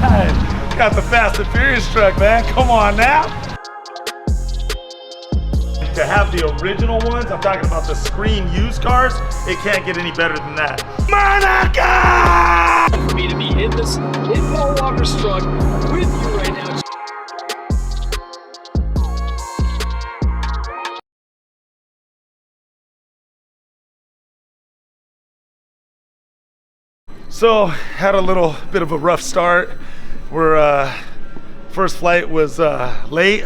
right. Got the Fast and Furious truck, man. Come on now. To have the original ones, I'm talking about the screen used cars, it can't get any better than that. Monicaaa! For me to be in Paul Walker's truck with you right now. So, had a little bit of a rough start. First flight was late,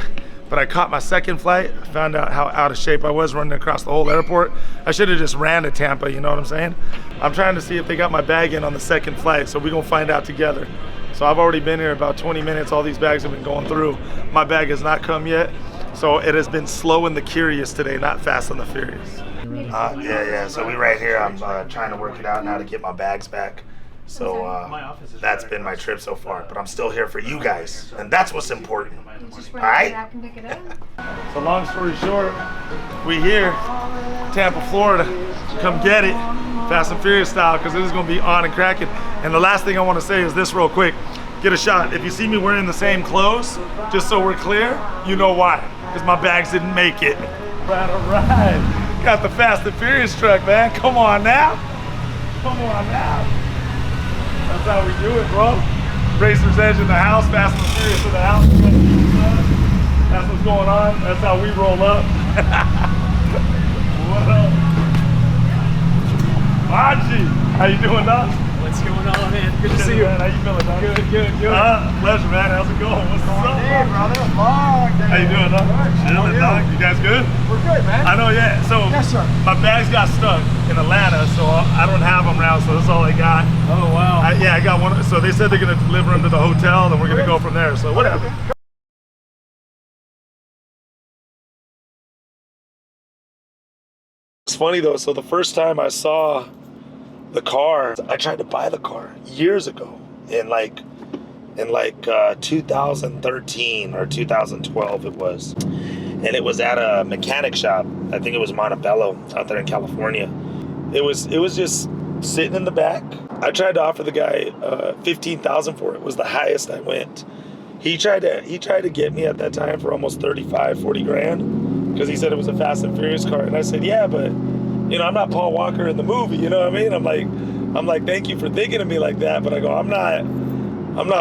but I caught my second flight. Found out how out of shape I was running across the whole airport. I should have just ran to Tampa, you know what I'm saying? I'm trying to see if they got my bag in on the second flight, so we're gonna find out together. So I've already been here about 20 minutes. All these bags have been going through. My bag has not come yet. So it has been slow and the curious today, not fast and the furious. Yeah. So we right here. I'm trying to work it out now to get my bags back. So that's been my trip so far. But I'm still here for you guys, and that's what's important. All right? So long story short, we here, Tampa, Florida. Come get it, Fast and Furious style, because this is going to be on and cracking. And the last thing I want to say is this real quick. Get a shot. If you see me wearing the same clothes, just so we're clear, you know why. Because my bags didn't make it. All right. Got the Fast and Furious truck, man. Come on now. Come on now. That's how we do it, bro. Racer's Edge in the house, Fast and Furious in the house. That's what's going on. That's how we roll up. What up? Maji, how you doing, Doc? What's going on, man? Good to see you. Man. How you feeling, Doc? Good. Pleasure, man. How's it going? What's up? Hey, brother. Long day. How you doing, Doc? Chilling, Doc. You guys good? We're good, man. I know, yeah. So Yes, sir. my bags got stuck in Atlanta, so I don't have them now, so that's all I got. Oh, wow. I got one. So they said they're gonna deliver them to the hotel, then we're gonna go from there. So whatever. It's funny though. So the first time I saw the car, I tried to buy the car years ago in like 2013 or 2012 it was. And it was at a mechanic shop. I think it was Montebello out there in California. It was just sitting in the back. I tried to offer the guy $15,000 for it. It was the highest I went. He tried to get me at that time for almost 35, 40 grand because he said it was a Fast and Furious car. And I said, yeah, but you know, I'm not Paul Walker in the movie, you know what I mean? I'm like, thank you for thinking of me like that, but I go, I'm not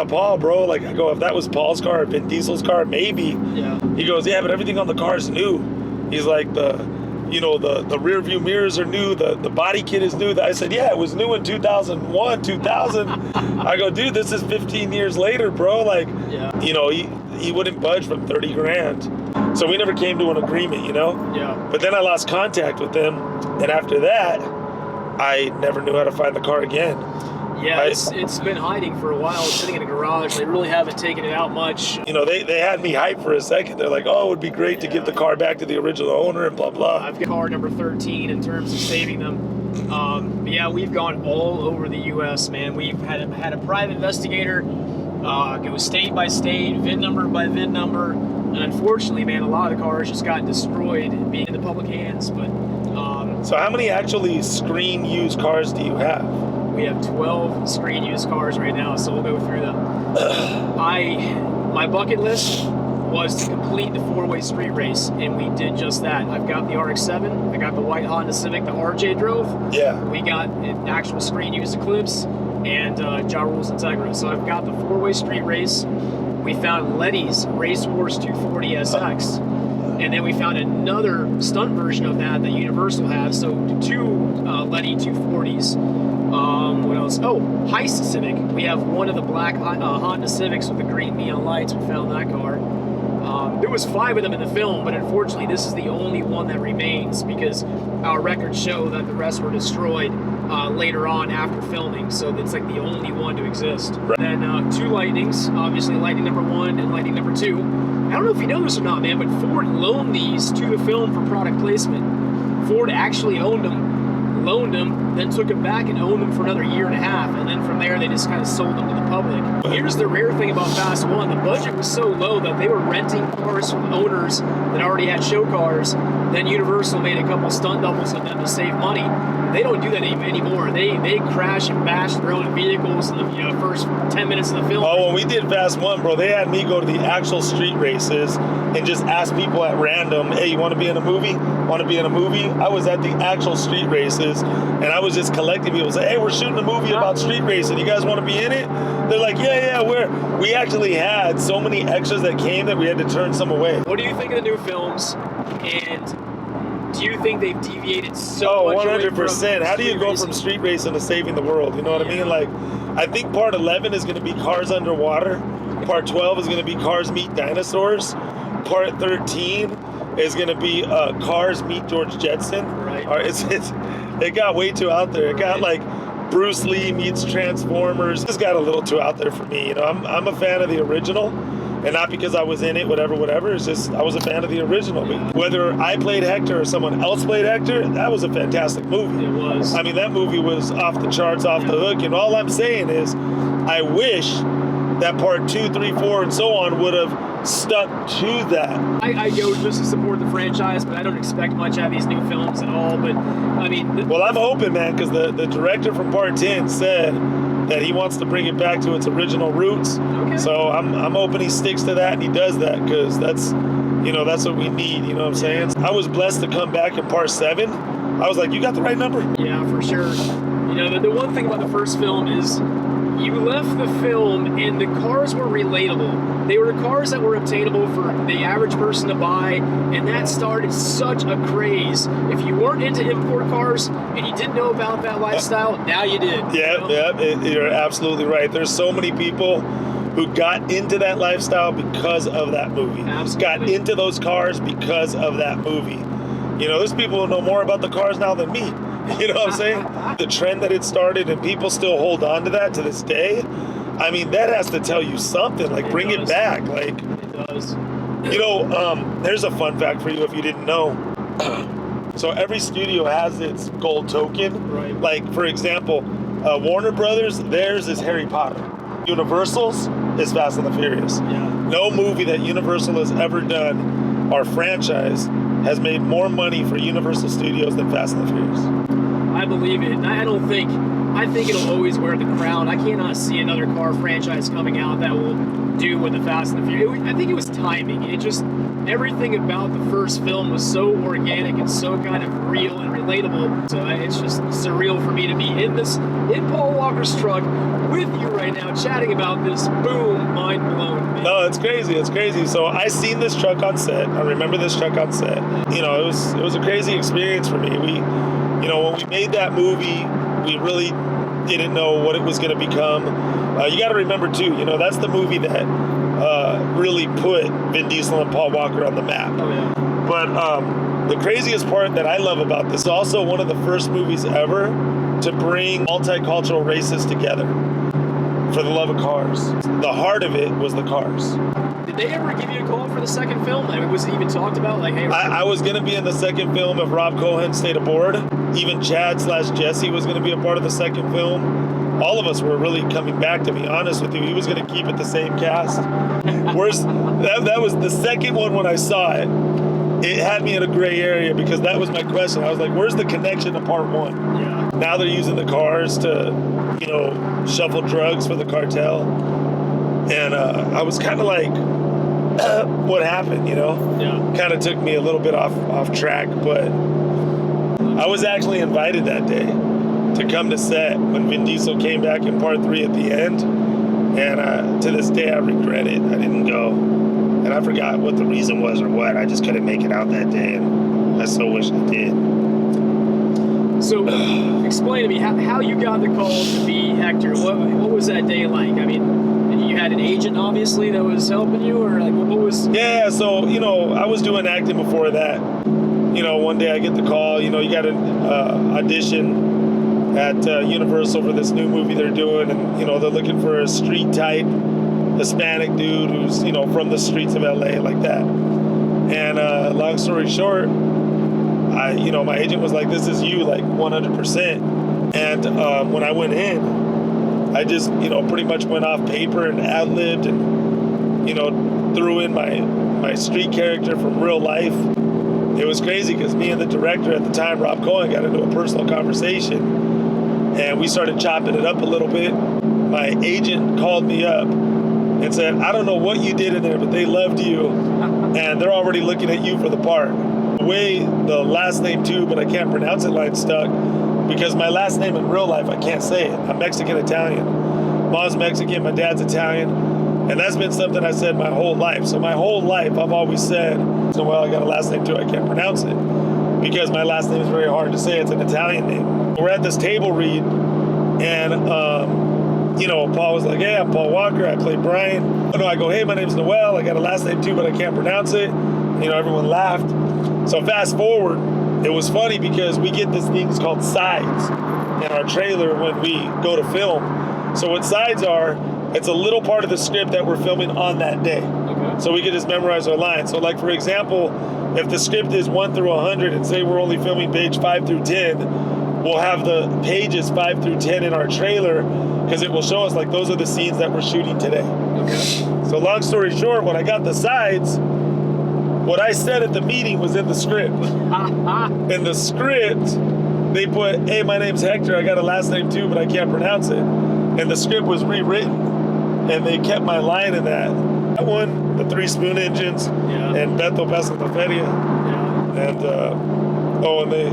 Paul, bro. Like, I go, if that was Paul's car, Vin Diesel's car, maybe. Yeah. He goes, yeah, but everything on the car is new. He's like, the rear view mirrors are new, the body kit is new. I said, yeah, it was new in 2001, 2000. I go, dude, this is 15 years later, bro. Like, Yeah. you know, he wouldn't budge from 30 grand. So we never came to an agreement, you know? Yeah. But then I lost contact with him. And after that, I never knew how to find the car again. Yeah, it's been hiding for a while, sitting in a garage. They really haven't taken it out much. You know, they had me hyped for a second. They're like, oh, it would be great to give the car back to the original owner and blah, blah. I've got car number 13 in terms of saving them. But yeah, we've gone all over the U.S., man. We've had a private investigator go state by state, VIN number by VIN number. And unfortunately, man, a lot of the cars just got destroyed being in the public hands. But So how many actually screen used cars do you have? we have 12 screen used cars right now, so we'll go through them. My bucket list was to complete the 4-way street race, and we did just that. I've got the RX-7, I got the white Honda Civic that RJ drove. Yeah. We got an actual screen used Eclipse and Jarule's Integra. So I've got the 4-way street race. We found LETTY'S Racehorse 240 SX. And then we found another stunt version of that Universal has. So 2 LETTY 240s. What else? Oh, Heist Civic. We have one of the black Honda Civics with the green neon lights. We found that car. There was 5 of them in the film, but unfortunately this is the only one that remains because our records show that the rest were destroyed later on after filming. So it's like the only one to exist. Right. Then 2 Lightnings, obviously Lightning number 1 and Lightning number 2. I don't know if you know this or not, man, but Ford loaned these to the film for product placement. Ford actually owned them, loaned them, then took them back and owned them for another 1.5 years, and then from there they just kind of sold them to the public. Here's the rare thing about Fast 1, the budget was so low that they were renting cars from owners that already had show cars. Then Universal made a couple stunt doubles of them to save money. They don't do that anymore. they crash and bash their own vehicles in the first 10 minutes of the film. Oh, when we did Fast 1, bro, they had me go to the actual street races and just ask people at random, hey, you want to be in a movie? Want to be in a movie? I was at the actual street races, and I was just collecting people. Say, hey, we're shooting a movie about street racing. You guys want to be in it? They're like, yeah, we actually had so many extras that came that we had to turn some away. What do you think of the new films? And do you think they've deviated so much? 100%. How do you go from street racing to saving the world? You know what I mean? Like, I think part 11 is going to be cars underwater. Part 12 is going to be cars meet dinosaurs. Part 13 is going to be cars meet George Jetson. Right. It got way too out there. It got like Bruce Lee meets Transformers. This got a little too out there for me. You know, I'm a fan of the original. And not because I was in it, whatever. It's just I was a fan of the original. Whether I played Hector or someone else played Hector, that was a fantastic movie. It was. I mean, that movie was off the charts, off the hook. And all I'm saying is, I wish that part 2, 3, 4, and so on would have stuck to that. I go just to support the franchise, but I don't expect much out of these new films at all. But I mean, well, I'm hoping, man, because the director from part 10 said that he wants to bring it back to its original roots. Okay. So I'm hoping he sticks to that and he does that, because that's what we need. You know what I'm saying? I was blessed to come back in part 7. I was like, you got the right number. Yeah, for sure. You know, the one thing about the first film is you left the film and the cars were relatable. They were cars that were obtainable for the average person to buy, and that started such a craze. If you weren't into import cars and you didn't know about that lifestyle, now you did. You're absolutely right. There's so many people who got into that lifestyle because of that movie. Absolutely. Got into those cars because of that movie. You know, there's people who know more about the cars now than me. You know what I'm saying? The trend that it started, and people still hold on to that to this day. I mean, that has to tell you something. Like, bring it back. Like, it does. You know, there's a fun fact for you if you didn't know. So every studio has its gold token. Right. Like, for example, Warner Brothers, theirs is Harry Potter. Universal's is Fast and the Furious. Yeah. No movie that Universal has ever done, or franchise, has made more money for Universal Studios than Fast and the Furious. I believe it. And I think it'll always wear the crown. I cannot see another car franchise coming out that will do with the Fast and the Furious. I think it was timing. It just, everything about the first film was so organic and so kind of real and relatable. So it's just surreal for me to be in Paul Walker's truck with you right now, chatting about this. Boom, mind blown. Man. No, it's crazy. It's crazy. So I seen this truck on set. I remember this truck on set. You know, it was a crazy experience for me. When we made that movie, we really didn't know what it was going to become. You got to remember too, that's the movie that really put Vin Diesel and Paul Walker on the map. Oh, yeah. But the craziest part that I love about this is also one of the first movies ever to bring multicultural races together for the love of cars. The heart of it was the cars. Did they ever give you a call for the second film? I mean, was it even talked about? Like, hey, I was going to be in the second film if Rob Cohen stayed aboard. Even Chad/Jesse was going to be a part of the second film. All of us were really coming back, to be honest with you. He was going to keep it the same cast. That was the second one when I saw it. It had me in a gray area because that was my question. I was like, where's the connection to part 1? Yeah. Now they're using the cars to, shuffle drugs for the cartel. And I was kind of like, what happened, Yeah. Kind of took me a little bit off track, but I was actually invited that day to come to set when Vin Diesel came back in part 3 at the end. And to this day, I regret it. I didn't go. And I forgot what the reason was or what. I just couldn't make it out that day, and I so wish I did. So, explain to me how you got the call to be Hector. What was that day like? I mean, you had an agent, obviously, that was helping you, or like what was? Yeah, so I was doing acting before that. One day I get the call. You got an audition at Universal for this new movie they're doing, and they're looking for a street type Hispanic dude who's from the streets of LA, like that. And long story short, my agent was like, this is you, like 100%. And when I went in, I just pretty much went off paper and ad-libbed and threw in my street character from real life. It was crazy because me and the director at the time, Rob Cohen, got into a personal conversation. and we started chopping it up a little bit. My agent called me up and said, I don't know what you did in there, but they loved you, and they're already looking at you for the part. The way the last name too, but I can't pronounce it line stuck, because my last name in real life, I can't say it. I'm Mexican-Italian. Mom's Mexican, my dad's Italian, and that's been something I said my whole life. So my whole life, I've always said, Noel, I got a last name too, I can't pronounce it, because my last name is very hard to say. It's an Italian name. We're at this table read, and you know, Paul was like, hey, I'm Paul Walker, I play Brian. I go, hey, my name's Noel, I got a last name too, but I can't pronounce it. You know, everyone laughed. So fast forward, it was funny because we get this things called sides in our trailer when we go to film. So what sides are, it's a little part of the script that we're filming on that day. Okay. So we can just memorize our lines. So like, for example, if the script is 1 through 100 and say we're only filming page 5 through 10, we'll have the pages 5 through 10 in our trailer, because it will show us like those are the scenes that we're shooting today. Okay. So long story short, when I got the sides, what I said at the meeting was in the script. In the script, they put, hey, my name's Hector, I got a last name too, but I can't pronounce it. And the script was rewritten, and they kept my line in that. That one, the 3 spoon engines, and Beto Pasa la Feria. Yeah. And, and they,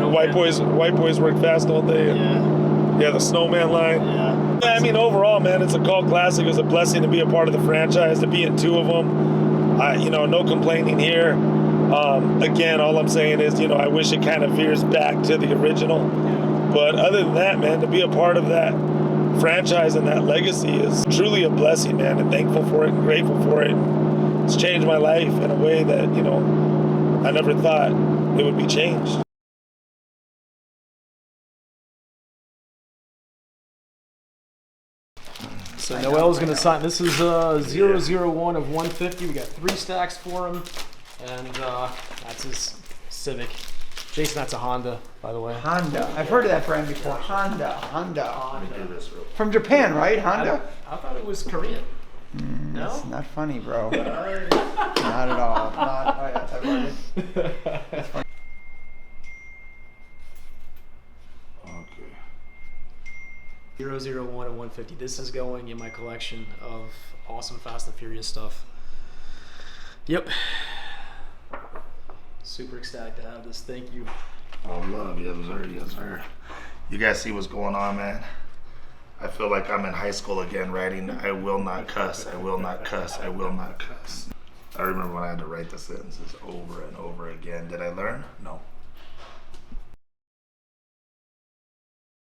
white boys work fast all day. Yeah, the snowman line. Yeah, I mean, overall, man, it's a cult classic. It was a blessing to be a part of the franchise, to be in 2 of them. You know, no complaining here. Again, all I'm saying is, you know, I wish it kind of veers back to the original. Yeah. But other than that, man, to be a part of that franchise and that legacy is truly a blessing, man, and thankful for it and grateful for it. It's changed my life in a way that, you know, I never thought it would be changed. So Noel's going to sign. This is 001 of 150. We got 3 stacks for him, and that's his Civic. Jason, that's a Honda, by the way. Honda. I've heard of that brand before. Honda. From Japan, right? Honda? I thought it was Korean. No? That's not funny, bro. Not at all. That's funny. 001 of 150. This is going in my collection of awesome Fast and Furious stuff. Yep. Super ecstatic to have this. Thank you. Oh, love. Yes, sir. Yes, sir. You guys see what's going on, man? I feel like I'm in high school again writing, I will not cuss, I will not cuss, I will not cuss. I remember when I had to write the sentences over and over again. Did I learn? No.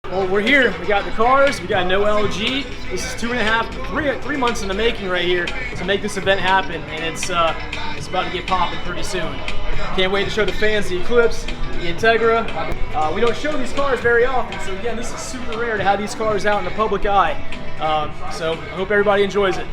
Well, we're here. We got the cars. We got Noel G. This is 3 months in the making right here to make this event happen, and it's about to get popping pretty soon. Can't wait to show the fans the Eclipse, the Integra. We don't show these cars very often, so again, this is super rare to have these cars out in the public eye. So I hope everybody enjoys it.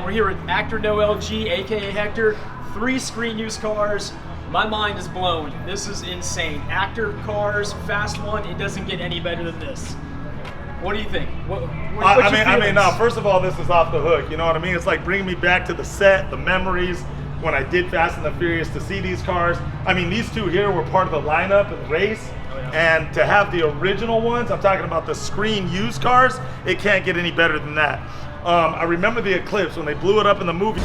We're here with actor Noel G, aka Hector. 3 screen use cars. My mind is blown. This is insane. Actor cars, fast one. It doesn't get any better than this. What do you think? I mean, no. First of all, this is off the hook. You know what I mean? It's like bringing me back to the set, the memories when I did Fast and the Furious to see these cars. I mean, these 2 here were part of the lineup and the race. Oh, yeah. And to have the original ones, I'm talking about the screen used cars. It can't get any better than that. I remember the Eclipse when they blew it up in the movie.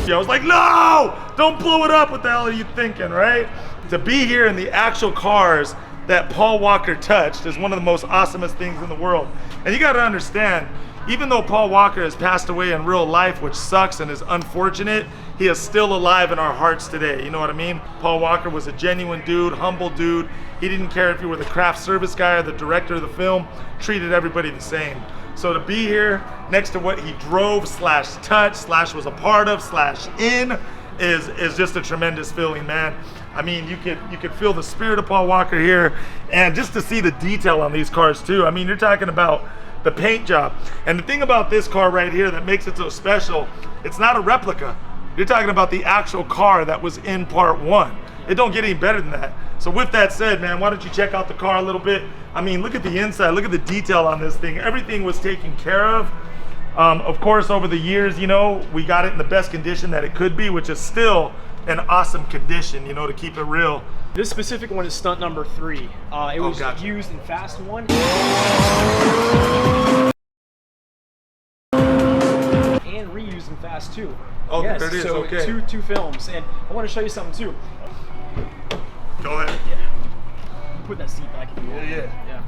I was like, no, don't blow it up. What the hell are you thinking, right? To be here in the actual cars that Paul Walker touched is one of the most awesomest things in the world. And you got to understand, even though Paul Walker has passed away in real life, which sucks and is unfortunate, he is still alive in our hearts today. You know what I mean? Paul Walker was a genuine dude, humble dude. He didn't care if you were the craft service guy or the director of the film, treated everybody the same. So to be here next to what he drove slash touched slash was a part of slash in is just a tremendous feeling, man. I mean, you could feel the spirit of Paul Walker here, and just to see the detail on these cars too. I mean, you're talking about the paint job. And the thing about this car right here that makes it so special, it's not a replica. You're talking about the actual car that was in part one. It don't get any better than that. So with that said, man, why don't you check out the car a little bit? I mean, look at the inside, look at the detail on this thing. Everything was taken care of. Of course, over the years, you know, we got it in the best condition that it could be, which is still an awesome condition, you know, to keep it real. This specific one is stunt number 3. It was used in Fast 1. And reused in Fast 2. Oh, yes, there it is, so okay. Two films. And I want to show you something too. Go ahead. Yeah. Put that seat back if you want. Yeah.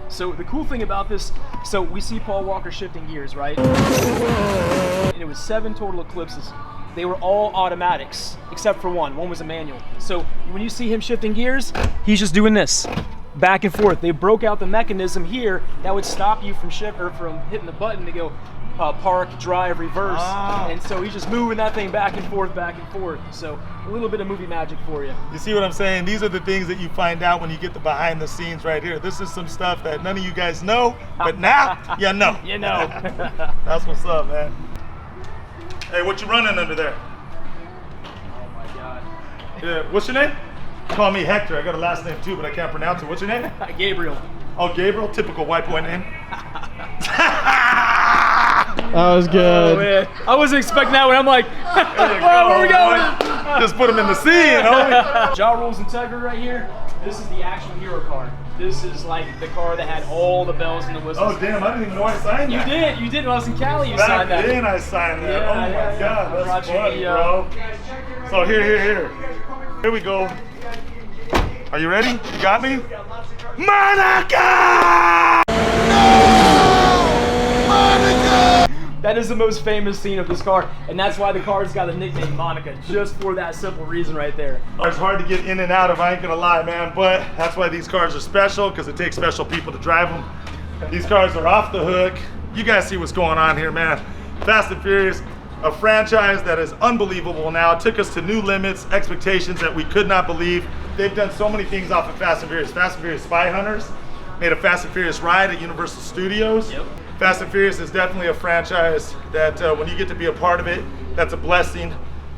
So the cool thing about this, so we see Paul Walker shifting gears, right? And it was 7 total eclipses. They were all automatics, except for one. One was a manual. So when you see him shifting gears, he's just doing this, back and forth. They broke out the mechanism here that would stop you from from hitting the button to go park, drive, reverse. And so he's just moving that thing back and forth, back and forth. So a little bit of movie magic for you. You see what I'm saying? These are the things that you find out when you get the behind the scenes right here. This is some stuff that none of you guys know, but now you know. You know. That's what's up, man. Hey, what you running under there? Oh my God. Yeah, what's your name? Call me Hector. I got a last name too, but I can't pronounce it. What's your name? Gabriel. Oh, Gabriel? Typical white boy name. That was good. Oh, man. I wasn't expecting that one. I'm like, where are we going? Just put him in the scene, homie. Jarule's Integra right here. This is the actual hero car. This is like the car that had all the bells and the whistles. Oh, damn, I didn't even know I signed You that. did. When I was in Cali, you Back signed that. then I signed that. Yeah, Oh my yeah, God, yeah. that's Brought funny, you the, bro. So here. Here we go. Are you ready? You got me? Monicaaa! That is the most famous scene of this car, and that's why the car's got the nickname Monicaaa, just for that simple reason right there. It's hard to get in and out of, I ain't gonna lie, man, but that's why these cars are special, because it takes special people to drive them. These cars are off the hook. You guys see what's going on here, man. Fast and Furious, a franchise that is unbelievable now. It took us to new limits, expectations that we could not believe. They've done so many things off of Fast and Furious. Fast and Furious Spy Hunters, made a Fast and Furious ride at Universal Studios. Yep. Fast and Furious is definitely a franchise that when you get to be a part of it, that's a blessing.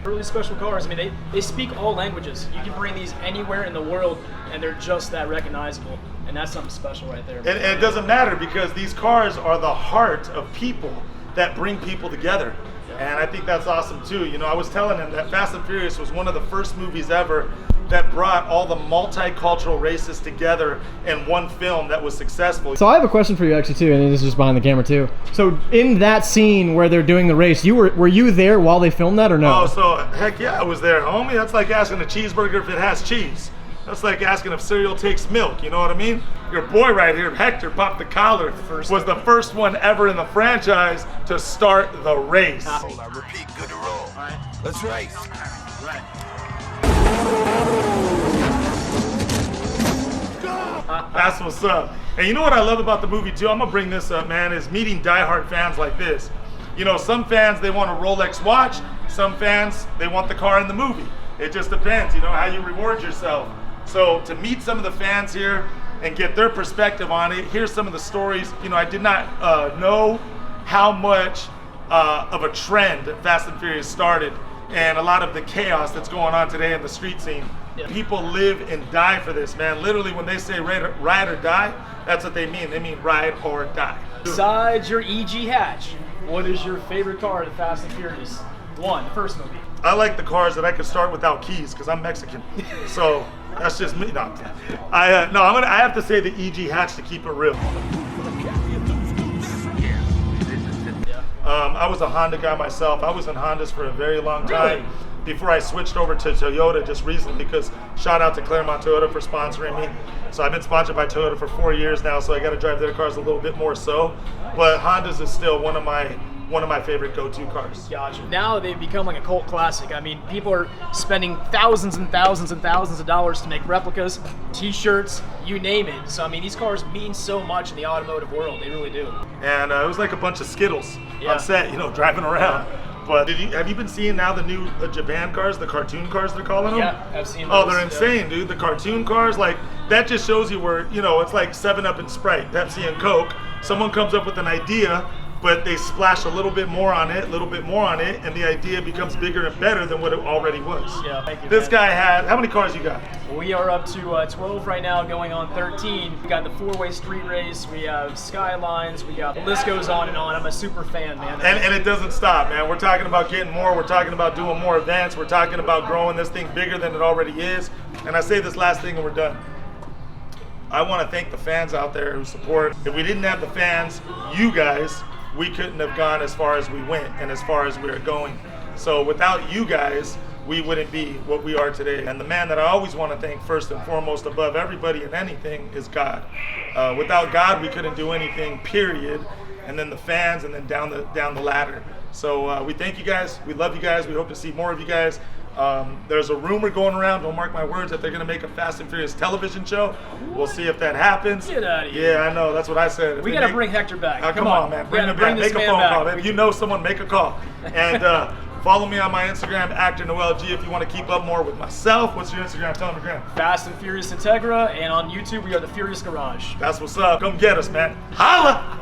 Really special cars. I mean, they speak all languages. You can bring these anywhere in the world, and they're just that recognizable. And that's something special right there. And it doesn't matter, because these cars are the heart of people that bring people together. And I think that's awesome too. You know, I was telling him that Fast and Furious was one of the first movies ever that brought all the multicultural races together in one film that was successful. So I have a question for you actually too, and this is just behind the camera too. So in that scene where they're doing the race, were you there while they filmed that or no? Oh, so heck yeah, I was there, homie. That's like asking a cheeseburger if it has cheese. That's like asking if cereal takes milk, you know what I mean? Your boy right here, Hector, popped the collar, was the first one ever in the franchise to start the race. Hold on, repeat, good to roll. All right. Let's race. Right. That's what's up. And you know what I love about the movie too? I'm gonna bring this up, man, is meeting diehard fans like this. You know, some fans, they want a Rolex watch. Some fans, they want the car in the movie. It just depends, you know, how you reward yourself. So to meet some of the fans here and get their perspective on it, here's some of the stories. You know, I did not know how much of a trend Fast and Furious started, and a lot of the chaos that's going on today in the street scene. Yeah. People live and die for this, man. Literally, when they say ride or die, that's what they mean. They mean ride or die. Besides your EG hatch, what is your favorite car in Fast and Furious? One, the first movie. I like the cars that I could start without keys because I'm Mexican. So that's just me. No, I have to say the EG hatch to keep it real. I was a Honda guy myself. I was in Hondas for a very long time. Really? before I switched over to Toyota just recently, because shout out to Claremont Toyota for sponsoring me. So I've been sponsored by Toyota for 4 years now, so I got to drive their cars a little bit more so. But Honda's is still one of my favorite go-to cars. Gotcha. Now they've become like a cult classic. I mean, people are spending thousands and thousands and thousands of dollars to make replicas, t-shirts, you name it. So I mean, these cars mean so much in the automotive world. They really do. And it was like a bunch of Skittles Yeah. on set, driving around. But have you been seeing now the new Japan cars, the cartoon cars they're calling them? Yeah, I've seen Oh, those, they're insane, dude. The cartoon cars, like, that just shows you where, it's like 7-Up and Sprite, Pepsi and Coke. Someone comes up with an idea, but they splash a little bit more on it, and the idea becomes bigger and better than what it already was. Yeah, thank you, This man. guy had, how many cars you got? We are up to 12 right now, going on 13. We got the 4-way street race, we have Skylines, the list goes on and on. I'm a super fan, man. And it doesn't stop, man. We're talking about getting more. We're talking about doing more events. We're talking about growing this thing bigger than it already is. And I say this last thing and we're done. I want to thank the fans out there who support. If we didn't have the fans, you guys, we couldn't have gone as far as we went and as far as we are going. So without you guys, we wouldn't be what we are today. And the man that I always want to thank first and foremost above everybody and anything is God. Without God, we couldn't do anything, period. And then the fans, and then down the ladder. So we thank you guys. We love you guys. We hope to see more of you guys. There's a rumor going around, don't mark my words, that they're going to make a Fast and Furious television show. We'll see if that happens. Get out of here. Yeah, I know. That's what I said. We got to bring Hector back. Come on, man. Bring him back. Make a phone call. If you know someone, make a call. And follow me on my Instagram, actor Noel G, if you want to keep up more with myself. What's your Instagram? Tell them again. Fast and Furious Integra, and on YouTube we are the Furious Garage. That's what's up. Come get us, man. Holla!